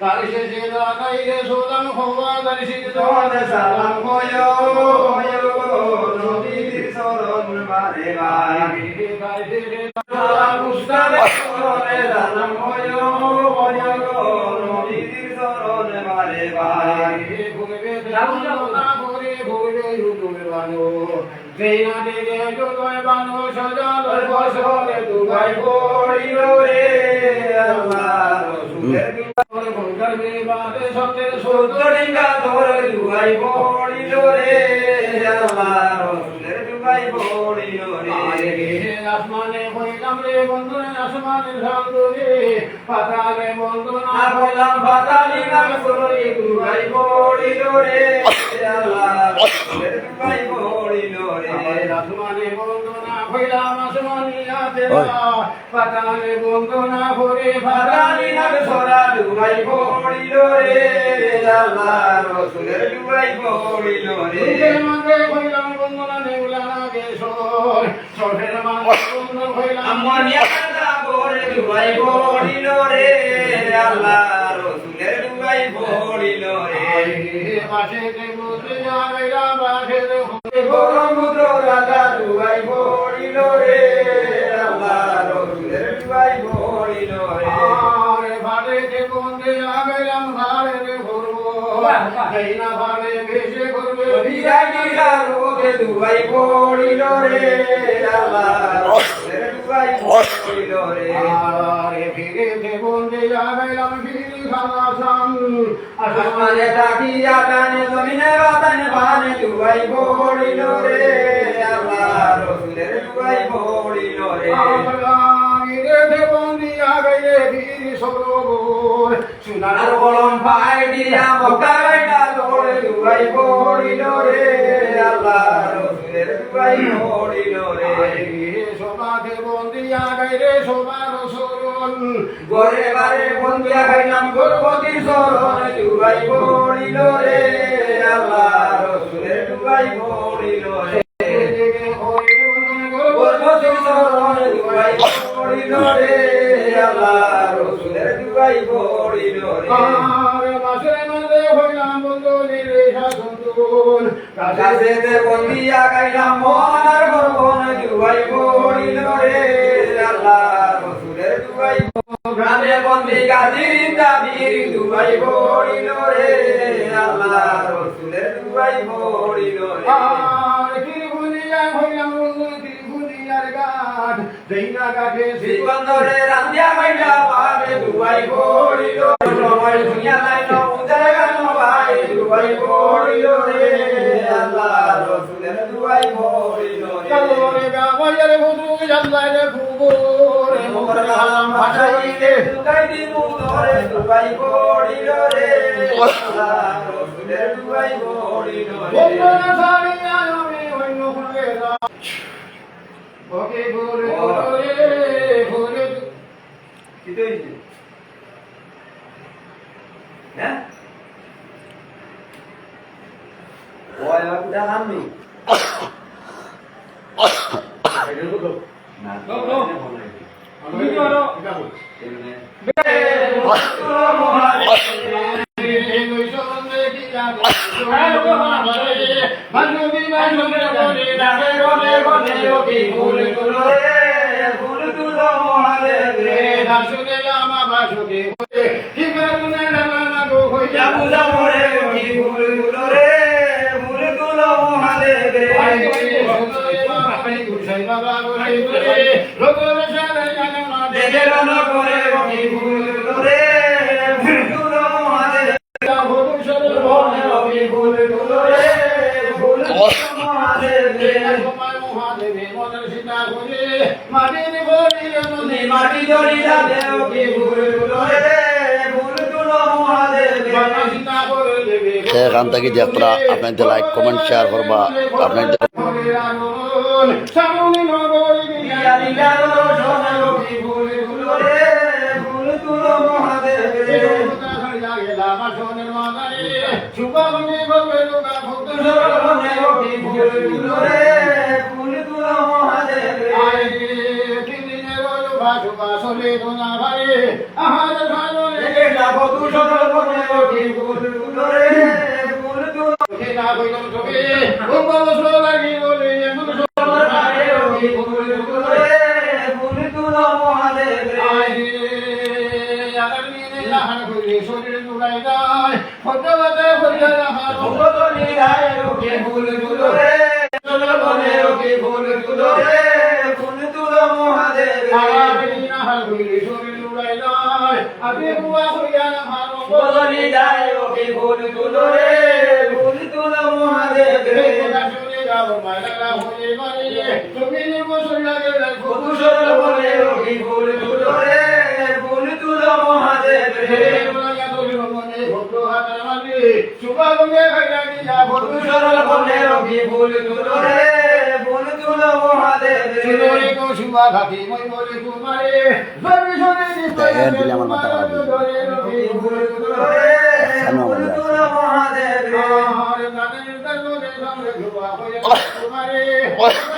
তার শেষে দাঁড়াই রে সোলাম হওয়া দর্শিত তোমাদের সালাম হয়ো নবীর শরণ বারে বারে তার শেষে সালাম উস্তাদের শরণে সালাম হয়ো নবীর শরণ বারে বারে ভুলবে না করে ভুলবে তুমি বানো যেই না দেখে জয় বানো সজাল বছরে দুবাই পড়িল রে আল্লাহ রসুলের দুবাই করবে বাদে সতের সত্তরিকা ধরে দুবাই পড়িল রে আল্লাহ রসুলের দুবাই পড়িল রে আসমানে হইলাম রে বন্ধুরে আসমানে ঝালু রে পাতালে বন্ধু না হইলাম পাতালি নাম করে দুবাই পড়িল রে আল্লাহ রসুলের দুবাই পড়িল রে আসমানে বন্ধু না হইলাম আসমানি আছে পাতালে বন্ধু না করে পাতালি নাম সরা দুবাই পড়িল রে আল্লাহ রসুলের দুবাই পড়িল রে মনে হইলাম বন্ধু না নেউলা না গেছর সরের মানুষ বন্ধু হইলাম আমনিয়া করে দুবাই পড়িল রে আল্লাহ রসুলের দুবাই পড়িল রে পাশে বলতে যাইরা বাসে ব্রহ্মপুত্র রাজা দুবাই পড়িল রে আল্লাহ রসুলের দুবাই পড়িল রে আরে ভাড়ে বন্ধে আগাইলাম ভাড়ে ভরবো এই না ভাড়ে ভেসে করবে বিরাগিরা রোদে দুবাই পড়িল রে আল্লাহ রসুলের দুবাই পড়িল রে আরে ফিরে বন্ধে আগাইলাম ফিরি খালাসাম আসমানে তাকিয়া কানে জমিনে বাতানে বানে দুবাই পড়িল রে আল্লাহ রসুলের দুবাই পড়িল রে রে বন্দি আগাইলে ফিরি সরোবর সোনার কলম পাই দিয়া মক্কা বাইটা দৌড়ে দুবাই পড়িল রে আল্লাহ রসুলের দুবাই পড়িল রে সমাধে বন্দি আগাইলে সবার সরণ ঘরে বারে বন্দি আগাইলাম গর্ভবতী সরণ দুবাই পড়িল রে আল্লাহ রসুলের দুবাই পড়িল রে গর্ভবতী সরণ দুবাই পড়িল রে আল্লাহ রসুলের দুবাই পড়িল রে আরে মাসে মধ্যে হইলাম বন্ধু নিরে শাসন কাছেতে বন্দি আগাইলাম মনার গর্ভন দুবাই পড়িল রে আল্লাহ রসুলের দুবাই গ্রামে বন্দি গাজীর দাবির দুবাই পড়িল রে আল্লাহ রসুলের দুবাই পড়িল রে আর কি ভুলিয়া হইলাম বন্ধু ত্রিভুলিয়ার ঘাট যেইনা ঘাটে শ্রীবন্দরে রান্দিয়া মাইলা পাবে দুবাই পড়িল সময় দুনিয়া লাইন উজারে গান ভাই দুবাই পড়িল রে আল্লাহ রসুলের দুবাই পড়িল রে চলরে গাওয়ার বুদু জানলাইলে ফুগরে মোর কালাম ভাষাইলে দুবাই দিমু ধরে দুবাই পড়িল রে আল্লাহ রসুলের দুবাই পড়িল রে বন্ধনা সারিয়া আমি হইন ফুলে ওকে বলে বলে কি দইছে হ্যাঁ ওই বাবুটা নামনি না তো আমি করো মাটি জড়ি যাবে ওকে ভুল রে ভুল তুলো মহাদেব সীতা করে দেবে এখান থেকে যাত্রা আপনাদের লাইক কমেন্ট শেয়ার করবা আপনাদের সামনে নগরী দিয়া দিলা সোনা ওকে ভুল রে ভুল তুলো মহাদেব লাগেলা মাসনের মাদারে শুভমনে বলবে লোকা ভক্ত সরনে ওকে ভুল রে ভুল তুলো মহাদেব আয় বাসলে দোনা ভারে আহার ভালো লেগে যাবো সরল বনে কি ফুল তুলরে ফুল তুলরে না কইলাম ছবি ও বলছ লাগি বলে এমন সরল বনে কি ফুল তুলরে ফুল তুলো মহাদেব রে আগামীনে লাহান কইলে শরীর জুড়াই যায় ফটবতে হইয়া রাখা ভগতনি রায় কি ফুল তুলরে সরল বনে কি ফুল তুলরে ফুল তুলো মহাদেব আগামীনে লাহান কইলে শরীর জুড়াই যায় আবে বুয়া হইয়া রাখা ভগতনি রায় কি ফুল তুলরে ফুল তুলো মহাদেব রে শুনে যাও মালা হয়ে মারিয়ে তুমি নিবসন লাগে ফুল সরল বনে কি ফুল তুলরে ফুল তুলো মহাদেব রে বলা তোর মনে ভক্ত হাত মারি সুবা গঙ্গে খাইলা দিয়া ফুল সরল বনে কি ফুল তুলরে ফুল তুলো মহাদেব রে রে কো সুবা খাতি মই বলে তোমারে জমি শুনে এর দিলে আমার মাথা খারাপ হয়ে ফুল তুলরে ফুল তুলো মহাদেব রে আরে গানের দরবারে সামনে জুবা হয়ে তোমারে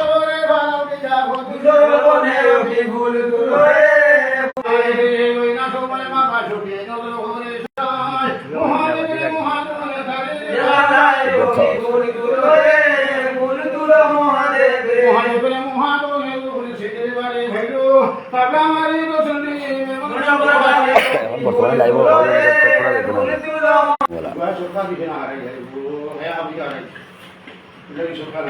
ওরে ভালো দিয়া ফুল সরল বনে কি ফুল তুলরে ওই না সময় মাথা ছুটে নগর হরে যায় মহাদেবের মহানমনে ধরে যায় ফুল তুলরে ফুল তুলো মহাদেব রে মহাদেবের মহানমনে ফুল ছিটে বাড়ি ভাইলো পাগলা মারি রসুলি এখন বর্তমানে লাইভ ফুল তুলো বলা ওয়া সরকার দিবে না আরে হ্যাঁ আমি জানি এটা সরকার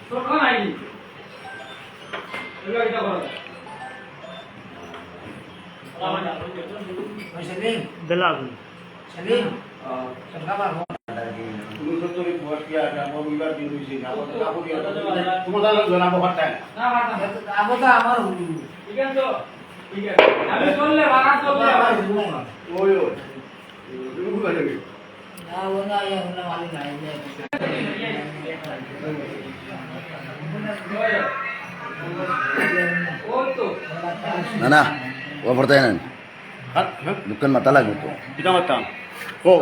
সরকার নাই এটা করো বেলাগুন সেলিম সরকার তুমি তো তুমি বুয়া কি আর না বিবার দিন হইছে না তোমার জানাবো হঠাৎ না আবতা আমার ঠিক আছে তো ঠিক আছে আমি চললে বাগান চললে ওই ওই তুমি কোথায় যাবে না ওনা ইয়া ওনা মালি নাই ওই তো না না ও পড়তে না হ্যাঁ দোকান মাথা লাগবে তো কিটা মাতাম ও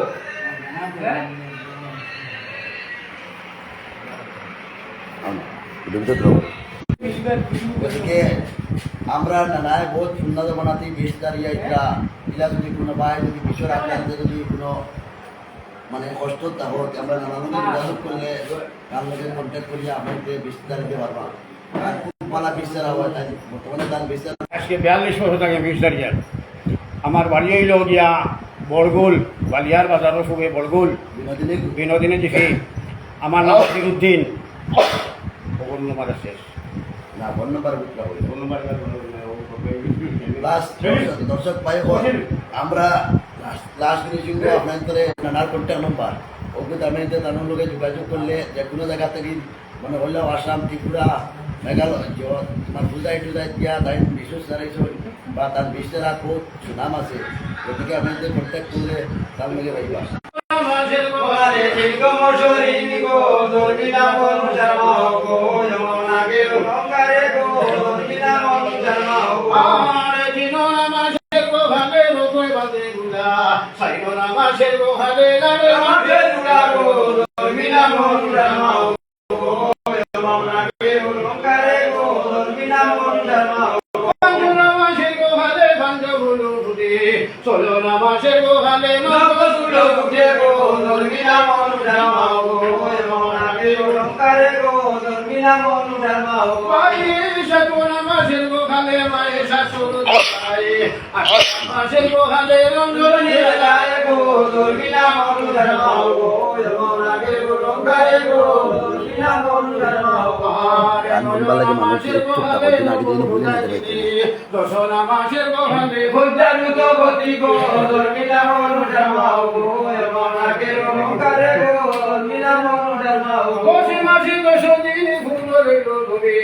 গতিকে আমরা নানায় বহুত সুন্দর বানাতে বিশ দাঁড়িয়ে ইলা ইলা যদি কোনো ভাই যদি বিশ্বের আক্রান্তে যদি কোনো মানে কষ্ট থাকো আমরা নানান যোগাযোগ করলে আপনাদের কন্ট্যাক্ট করিয়া আপনাদের বিস্তার দিতে পারবা আর খুব ভালো বিস্তার হয় তাই বর্তমানে তার বিস্তার আজকে 42 বছর থাকে মিস্টারিয়ার আমার বাড়ি হইল গিয়া বড়গুল বালিয়ার বাজারও সবে বড়গুল বিনোদিনী বিনোদিনী দেখি আমার নাম সিরুদ্দিন খবর নম্বর আছে না ফোন নাম্বার বুঝতে হবে ফোন নম্বর প্লাস দর্শক ভাই আমরা লাস্ট ফিনিশিং আপনাদের নানার কন্ট্যাক্ট নাম্বার ওগুলো আমি তাদের লোকে যোগাযোগ করলে যে কোনো জায়গা থেকে মানে হলেও আসাম ত্রিপুরা মেঘালয় তোমার পূজায় টুজায় দিয়া তাই বিশেষ চালাইছো বা তার বিশ্বের আর বহুত সুনাম আছে গতিকে আপনাদের কন্ট্যাক্ট করলে তার লগে পাইবা মাঝের গোহারে ঠিক মশরি গো দর্বিনা মন জামাও গো যমনাগে রঙ্গারে গো দর্বিনা মন জামাও আরে দিননা মাঝের গোহারে রোকই বাজে গুলা সাইননা মাঝের গোহারে গারে মাঝের গুলা গো দর্বিনা মন জামাও গো যমনাগে রঙ্গারে গো দর্বিনা মন জামাও পাঁচনা মাঝের গোহারে ভাঙ্গ ভুলু ফুটে ষোলো না মাসের গোহালে নগসুলো ফুটে গো দর্মিনা মন জামাও গো মনাগে রঙ্কারে গো দর্মিনা মন জামাও পায়ে সাতনা মাসের গোহালে মায়ে শাশুড় যায় মাসের গোহালে রঞ্জনী যায় গো দর্মিনা মন জামাও গো মনাগে রঙ্কারে গো দর্মিনা মন জামাও গান বলবার লাগে মানুষের চুপ থাকতে না আগে দিন বলে নিতে পারছে দশনা মাসের গোহালে ভুজারুত গতি গো দর্মিনা মন জামাও গো মনাগে রঙ্কারে গো দর্মিনা মন জামাও কোশি মাসি দশ দিন ফুল রইল তুমি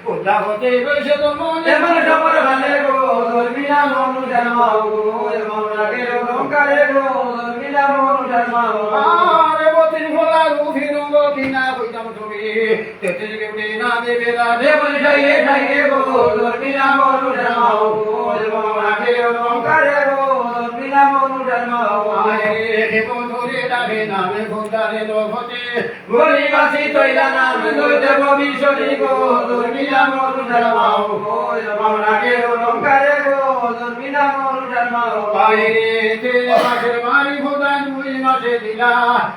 উল্লা হতে রইছে তো মনে মন সবার ভালে গো দর্মিনা মন জামাও গো মনাগে রঙ্কারে গো দর্মিনা মন জামাও আরে বতিন ভোলা রুফি রঙ্গ কিনা কইতাম তুমি তেতে কেউনে না দেবে না দেব যাইয়ে যাইয়ে গো দর্মিনা মন জামাও গো মনাগে রঙ্কারে গো দর্মিনা মন জামাও আরে দেব ধরে হে নামে খোদারে লোভতে গরিবাসী তৈলা নামে দইতে ভবিষ্যতি গো দুর্মিলা মরু ধর্মাও গো মাওনাকে অলঙ্কারে গো দুর্মিলা মরু ধর্মাও বাইরে তেরে মাসের মারি খোদায় 2 মাসে দিলা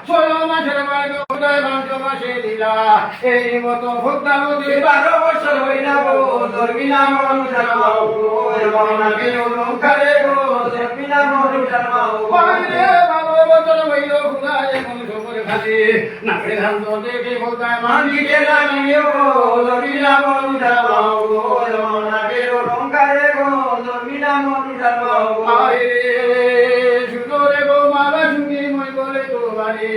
16 মাসের বাইরে খোদায় 5 মাসে দিলা এই মতো খোদা নদী 12 বছর হইলা গো দুর্মিলা মরু ধর্মাও গো মাওনাকে অলঙ্কারে গো দুর্মিলা মরু ধর্মাও বাইরে 12 বছর হইল খোদায় মন সবরে খালি নাকে ধান তো দেখে খোদায় মানিকে লাগিও গো দুর্মিলা মরু ধর্মাও গো মাওনাকে অলঙ্কারে গো দুর্মিলা মরু ধর্মাও বাইরে সুদরে গো মালা শুনি মই বলে তো বাড়ি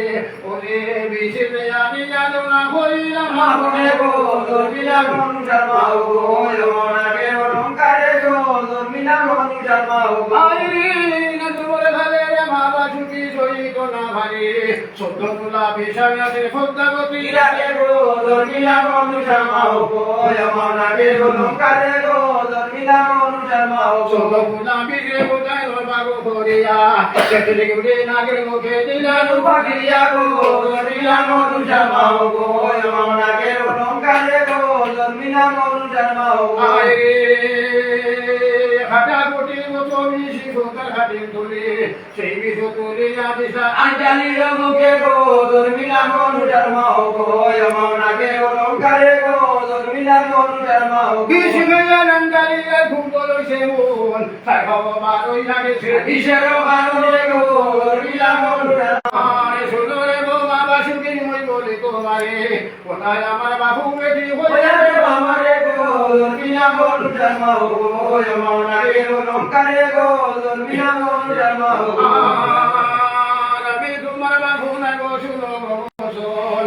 ওরে বিশেষে আমি জানো না হইলাম মামনে গো দুর্মিলা মরু ধর্মাও গো মাওনাকে অলঙ্কারে গো দুর্মিলা মরু ধর্মাও বাইরে না তোমার ঘরে রে মালা শুনি সহিত না ভারি সদ্য তোলা বিষয়াতে খোদাগতি রাখে গো দুর্মিলা মরু ধর্মাও গো মাওনাকে অলঙ্কারে গো দুর্মিলা মরু ধর্মাও সদ্য তোলা বিষে বোঝায় বাগো করিয়া কেটে গুড়ে নাগের মুখে দিলা রূপাগিয়া গো দুর্মিলা মরু ধর্মাও গো মাওনাকে অলঙ্কারে গো দুর্মিলা মরু ধর্মাও আরে হাটা কোটি মতো মিশি খোদার হাতে তুলে সেই বিষ তুলে আদিশা আঞ্জালির মুখে গো দুর্মিলা মরু ধর্মাও গো মাওনাকে অলঙ্কারে গো দুর্মিলা মরু ধর্মাও বিষ মেলা আঞ্জালির ফুটল সে মন সাখাও বারোই লাগে সে বিশের বারোরে গো দুর্মিলা মরু ধর্মাও সুন্দরে গো বাবা সুখী মই বলে তোমারে কোথায় আমার বাবু বেটি হয়ে আমারে গো দুর্মিলা মরু ধর্মাও গো মাওনাকে অলঙ্কারে গো দুর্মিলা মরু ধর্মাও আমি তোমার বাবু না গো শুনো শোন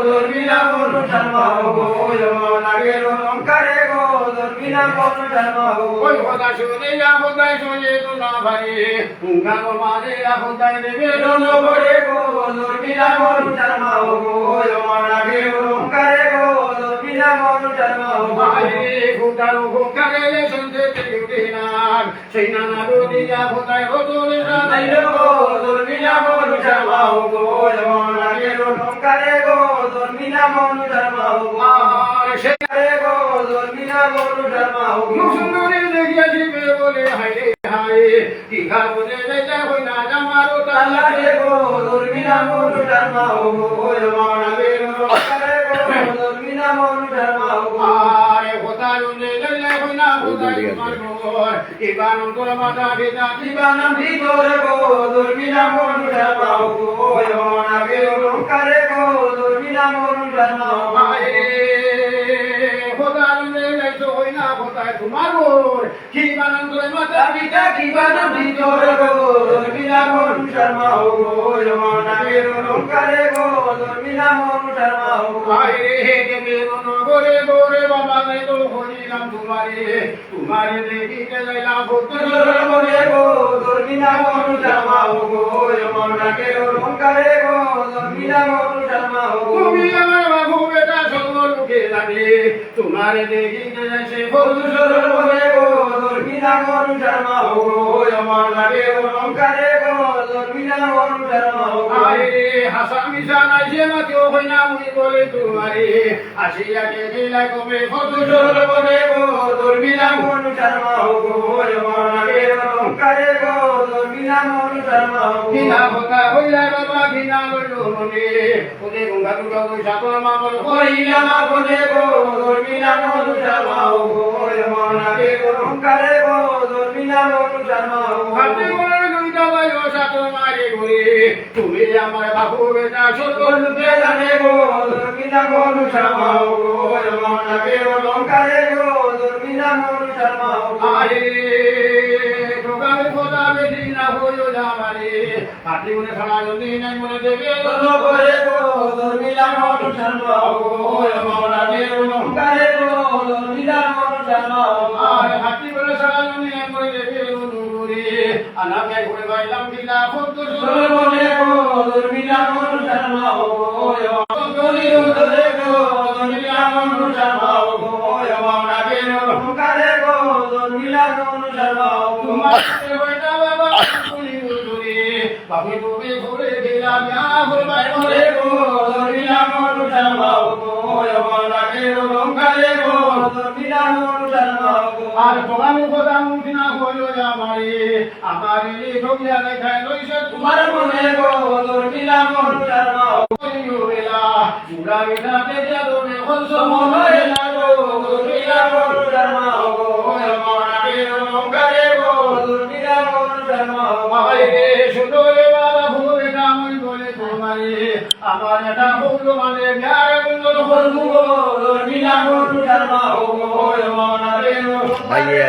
দুর্মিলা মরু ধর্মাও গো মাওনাকে অলঙ্কারে গো দুর্মিলা মরু ধর্মাও ওই কথা শুনে খোদায় শুনে তো না ভাই গান মারে খোদায় দেবে রন বড়ে গো দুর্মিলা মরু ধর্মাও গো মাওনাকে অলঙ্কারে গো দুর্মিলা মরু ধর্মাও ভাই খোদারো খোকারে শুনতে উঠে না সেই নানা দিয়া খোদায় হতরে সাদাইল গো দুর্মিলা মরু ধর্মাও গো মাওনাকে অলঙ্কারে গো দুর্মিলা মরু ধর্মাও সে গো দুর্মিলা মরু ধর্মাও সুন্দরী দেখিয়াছি বলে হায় হায় কি ঘর বলে যাইতে হই না জামারো তালা রে গো দুর্মিলা মরু ধর্মাও গো মাওনাকে অলঙ্কারে গো দুর্মিলা মরু ধর্মাও আরে কথা জুনে যাইতে হই না খোদায় মারবো ইবান তোর মাথা ভিতা ইবান ভিতরে গো দুর্মিলা মরু ধর্মাও গো মাওনাকে অলঙ্কারে গো দুর্মিলা মরু ধর্মাও আরে খোদা জুনে যাইতে হই না খোদায় তোমার কি বানান তোর মাথা ভিতা কি বানান ভিতরে গো দুর্মিলা মরু ধর্মাও গো মাওনাকে অলঙ্কারে গো দুর্মিলা মরু ধর্মাও আরে হে দেবে নগরে গোরে বাবা রে তো হরিলাম তোমারে দেখিতে যাইলাম ভক্তর মনে গো দুর্মিলা মরু ধর্মাও গো মাওনাকে অলঙ্কারে গো দুর্মিলা মরু ধর্মাও তুমি আমার বাবু বেটা সর্ব লোকে জানে তোমারে দেখিতে যাইছে ভক্তর মনে গো দুর্মিলা মরু ধর্মাও গো মাওনাকে অলঙ্কারে গো দুর্মিলা মরু ধর্মাও আরে হাসা মিশা নাই যে মাতিও হই না মুই বলে তোমারে আসিয়া কে দিলা কবে ভক্তর মনে গো দুর্মিলা মরু ধর্মাও গো মাওনাকে অলঙ্কারে গো দুর্মিলা মরু ধর্মাও কিনা কথা হইলা বাবা কিনা লইলো মনে ওরে গঙ্গা দুর্গা কই সাতর মামল হইলা মা বলে গো দুর্মিলা মরু ধর্মাও গো মাওনাকে অলঙ্কারে গো দুর্মিলা মরু ধর্মাও হাতে করে দুইটা ভাই ও সাতর মারে ঘুরে তুমি আমার বাবু বেটা সর্ব লোকে জানে গো দুর্মিলা মরু ধর্মাও গো মাওনাকে অলঙ্কারে গো দুর্মিলা মরু ধর্মাও আরে ঠোকাবে খোদা বেদি না হইও জামারে হাতে করে ছাড়া যদি নাই মনে দেবে তো করে গো দুর্মিলা মরু ধর্মাও গো মাওনাকে অলঙ্কারে গো দুর্মিলা মরু ধর্মাও আরে হাতে করে ছাড়া যদি নাই মনে দেবে আনামে ঘুরে বাইলাম বিনা ভক্ত মনে গো দুর্মিলা মরু ধর্মাও গো গলি উদরে গো দুর্মিলা মরু ধর্মাও গো মাওনাকে অলঙ্কারে গো দুর্মিলা মরু ধর্মাও তোমার হইতা বাবা কুলি উদরে বাবু তুমি ঘুরে দিলা আর তোমার কথা মুখি না হইল আমারে আমার এই ঠকিয়া দেখায় লইছে তোমার মনে গো তোর মিলা মন শর্মা হইলা মুরা বিনা দেয়া দোনে হলস মনে না গো তোর মিলা মন শর্মা গো আমার আগে রঙ্গারে গো তোর মিলা মন শর্মা ভাই রে সুন্দরে বাবা ভুলে কামই বলে তোমারে আমার এটা হইল মানে বিয়ার গুলো হলু গো তোর মিলা মন শর্মা গো আমার আগে ভাইয়া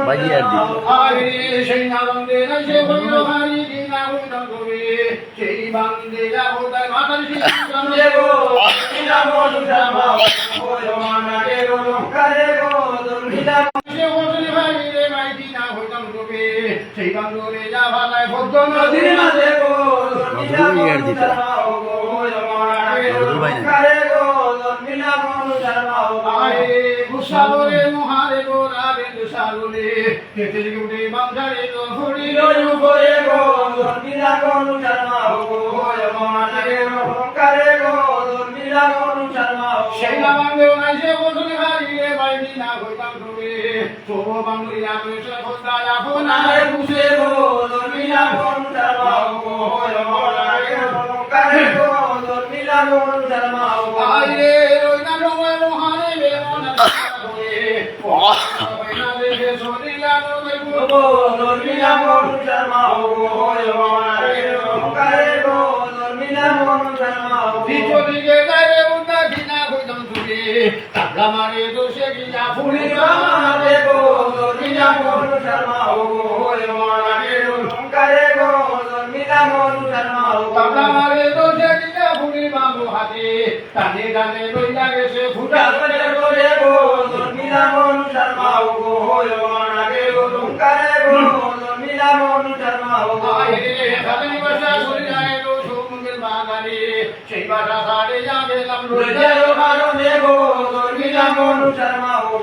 ভাইয়া সেই নালন্দে না সে হইল হারি দিনা হইল কবি সেই বান্দে যা হতায় মাতার শিশু গো দিনা মন জামা হইল মানারে গো করে গো দিনা সে হইল হারি রে মাই দিনা হইল কবি সেই বান্দে যা ভালায় ভদ্র নদীর মাঝে গো দিনা মন জামা হইল মানারে গো করে গো দিনা মন জামা আয় গুসাবরে মহারে গো রাবে গুসাবরে কেতে গুটি বান্ধারে গো হরি রয়ু করে গো দিনা মন জামা গো মানারে গো করে গো দিনা মন জামা সেই নামে নাইছে বসলে হারি রে ভাই দিনা হইতাম তুমি তো বাংলি আমি সে খোদা আপনারে বুঝে গো দিনা মন জামা গো মানারে গো করে গো দিনা মন জামা আয় রে ওই না মহারে রে মনা মারে দোষে গিয়া ফুলি মারে গো মিলা মন শর্মা করে গো মিলা মন শর্মা বাবা মারে দোষে গিয়া ফুলি বাবু হাতে কানে কানে লইলা গেছে ফুটা করে গো মিলা মন শর্মা গো মারে গো করে গো মিলা মন শর্মা আয়ে খালি বাসা চলে যায় গো সমুদ্রের বাগানে সেই বাসা ছাড়ে যাবে লাম রোজার কারণে গো মিলা মন শর্মা গো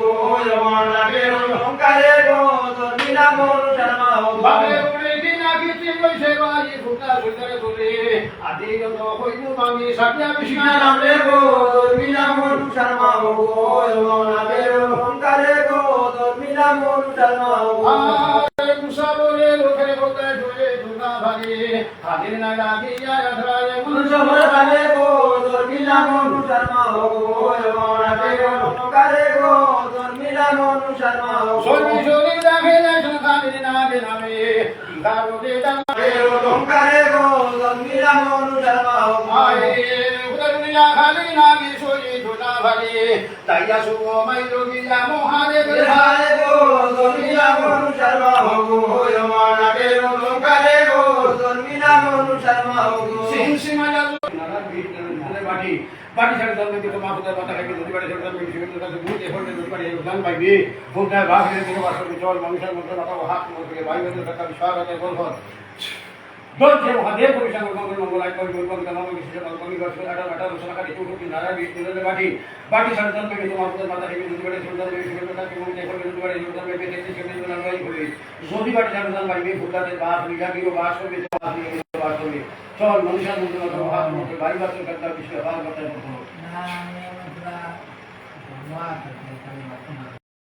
মারে গো করে গো মিলা মন শর্মা বাবে উড়ে দিনা কিতি কইছে বাজি ফুটা ফুটারে বলে আদি গত হইনু মামি সাকিয়া বিষ্ণা নামে গো মিলা মন শর্মা গো মারে গো করে গো মিলা মন শর্মা আরে মুসাবরে লোকে লোকে ধরে ধুনা ভাগে আদির না লাগিয়া আধরায়ে মন সবর কালে গো মিলা মন শর্মা গো মারে গো করে গো মিলা মন শর্মা সরি সরি রাখে না সংসারে না গে নামে গারো দে দামে করে গো মিলা মন শর্মা আয়ে উদরনিয়া খালি নামি সরি ধুনা ভাগে তাইয়া শুভ মাই রবিয়া মহারে বেহারে গো মিলা মন শর্মা গো মারে গো করে গো মিলা মন শর্মা গো সিং সিমায়া নারা বিট নারে বাটি বাটি ছাড়া দল থেকে মা খোদা কথা খাইতে নদী বাড়ি ছাড়া আমি শিবির কাছে বুঝে ফোন নদী বাড়ি গান পাইবি ফোনটা ভাগ হয়ে গেল বাসা চল মানুষের মধ্যে কথা হাত মধ্যে ভাই ভাইদের কথা বিশ্বাস আছে বল বল দল যে মহাদেব পরিসংগ মঙ্গল আই করি বল কথা নাম কিছু কমি করছে আটা আটা রসনা কাটি টুটু কি নারা বিট নিলে বাটি বাটি ছাড়া দল থেকে তোমার খোদা কথা খাইতে নদী বাড়ি ছাড়া আমি শিবির কাছে মনে দেখো নদী বাড়ি ছাড়া আমি পেতে সেখানে জন্য লড়াই করি নদী বাড়ি ছাড়া দল পাইবি ফুটাতে বাস লিখা গিয়ে বাস হবে বাস হবে চল মানুষের মধ্যে কথা হাত মধ্যে ভাই বাসের কথা বিষয় ভাগ কথা বলবো